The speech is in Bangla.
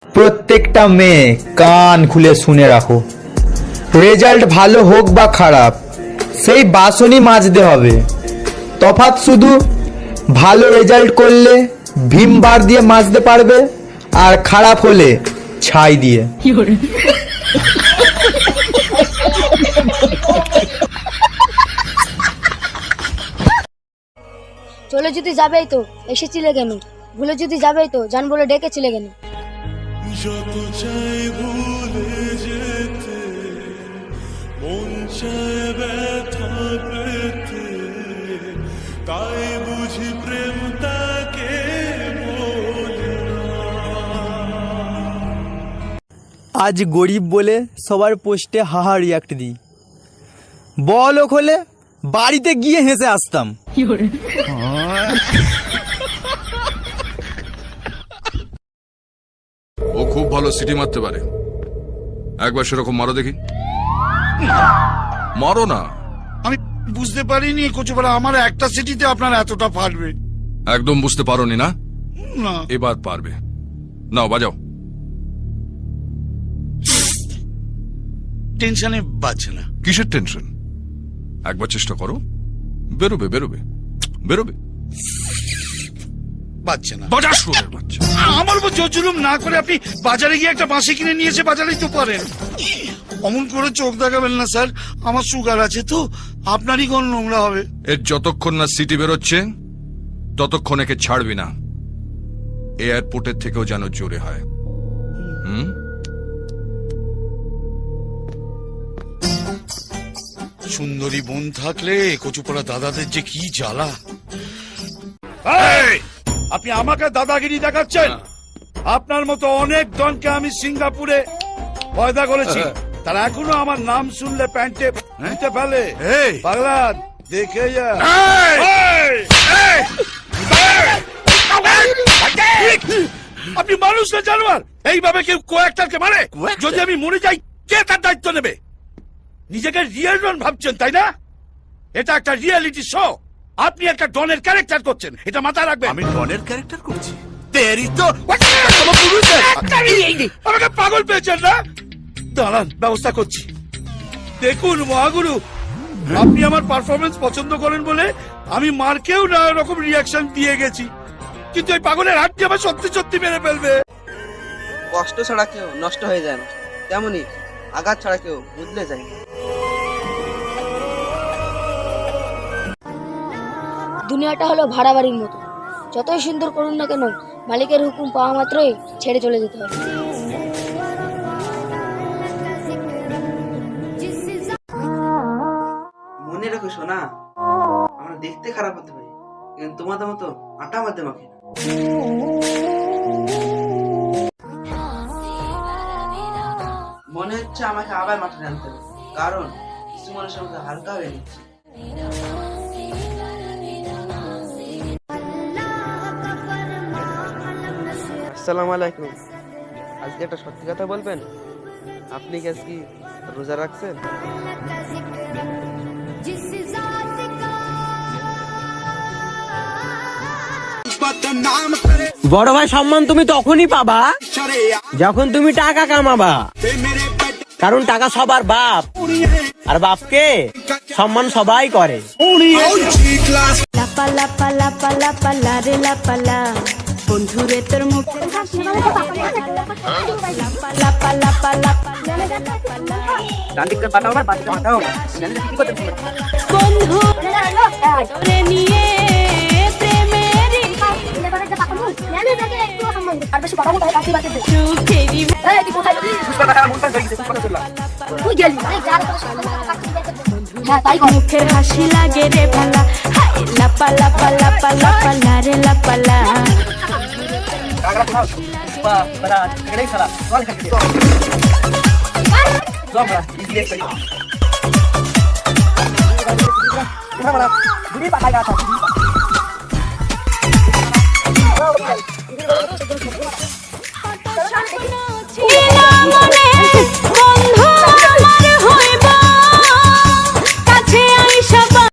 প্রত্যেকটা মেয়ে কান খুলে শুনে রাখো, রেজাল্ট ভালো হোক বা খারাপ সেই বাসনই মাজতে হবে। তফাৎ শুধু ভালো রেজাল্ট করলে ভীম বার দিয়ে মাজতে পারবে, আর খারাপ হলে ছাই দিয়ে। চলে যদি যাবেই তো এসেছিলে কেন, ভুলে যদি যাবেই তো জান বলে ডেকেছিলে কেন? যত চাই ভুলে যেতে, মন চায় ব্যথা পেতে, তাই বুঝি প্রেম তাকে বলে না। আজ গরিব বলে সবার পোস্টে হাহা রিয়াক্ট দিই, বড়লোক হলে বাড়িতে গিয়ে হেসে আসতাম। ও খুব ভালো সিটি মারতে পারে, একবার সেরকম মারো দেখি। মারো না। আমি বুঝতে পারিনি কচুপাড়া আমার একটা সিটিতে আপনার এতটা পারবে। একদম বুঝতে পারোনি না? না এবার পারবে। নাও বাজাও। টেনশনে বাজছে না। কিসের টেনশন? একবার চেষ্টা করো, বেরোবে বেরোবে বেরোবে। বাজছে না। বাজার শুরু বাচ্চা। আমার উপর জোর জুলুম না করে আপনি বাজারে গিয়ে একটা বাঁশি কিনে নিয়ে এসে বাজারেই তো পারেন। অমন করে চোখ দেখাবেন না স্যার, আমার সুগার আছে তো, আপনারই কোন নোংরা হবে। এর যতক্ষণ না সিটি বেরোচ্ছে ততক্ষণ একে ছাড়বি না। এয়ারপোর্টের থেকেও যেন জোরে হয়। সুন্দরী বোন থাকলে কচুপাড়া দাদাদের যে কি জ্বালা। আপনি আমাকে দাদাগিরি দেখাচ্ছেন? আপনার মতো অনেক জনকে আমি সিঙ্গাপুরে পয়দা করেছি, তারা এখনো আমার নাম শুনলে প্যান্টে নিতে ফেলে। পাগলা দেখে যা। আপনি মানুষ না জানোয়ার? এইভাবে কেউ কয়েকটাকে মারে? যদি আমি মরে যাই কে তার দায়িত্ব নেবে? নিজেকে রিয়েল ডন ভাবছেন তাই না? এটা একটা রিয়েলিটি শো, আপনি একটা ডনের ক্যারেক্টার করছেন, এটা মাথায় রাখবেন। আমি ডনের ক্যারেক্টার করছি? তেরি তো আমাকে পাগল পেয়েছেন না? দাঁড়ান ব্যবস্থা করছি। দেখুন মহাগুরু, আপনি আমার পারফরমেন্স পছন্দ করেন বলে আমি মার্কেও না রকম রিয়াকশন দিয়ে গেছি, কিন্তু এই পাগলের হাতটি আমার সত্যি সত্যি মেরে ফেলবে। কষ্ট ছাড়া কেউ নষ্ট হয়ে যায় না, তেমনি আঘাত ছাড়া কেউ বদলে যায় না। দুনিয়াটা হলো ভাড়া বাড়ির মতো, যতই সুন্দর করুন না কেন মালিকের হুকুম পাওয়া মাত্রই ছেড়ে চলে যেতে হবে। মনে রেখো সোনা, আমরা দেখতে খারাপ হতে পারি কিন্তু তোমাদের মতো আটা মারতে মাখি না। মনে হচ্ছে আমাকে আবার মাঠে নামতে হবে, কারণ কিছু মানুষের মধ্যে হালকা হয়ে নিচ্ছে। আসসালামু আলাইকুম। আজকে একটা সত্যি কথা বলবেন, আপনি কি আজকে রোজা রাখছেন? বড় ভাই সম্মান তুমি তখনই পাবা যখন তুমি টাকা কামাবা, কারণ টাকা সবার বাপ, আর বাপকে সম্মান সবাই করে। বন্ধুরে তোর মুখে বন্ধু নিয়ে মুখের হাসি লাগে রে ভালা, লাপা লাপা লাপা লাপা লারে লাপালা।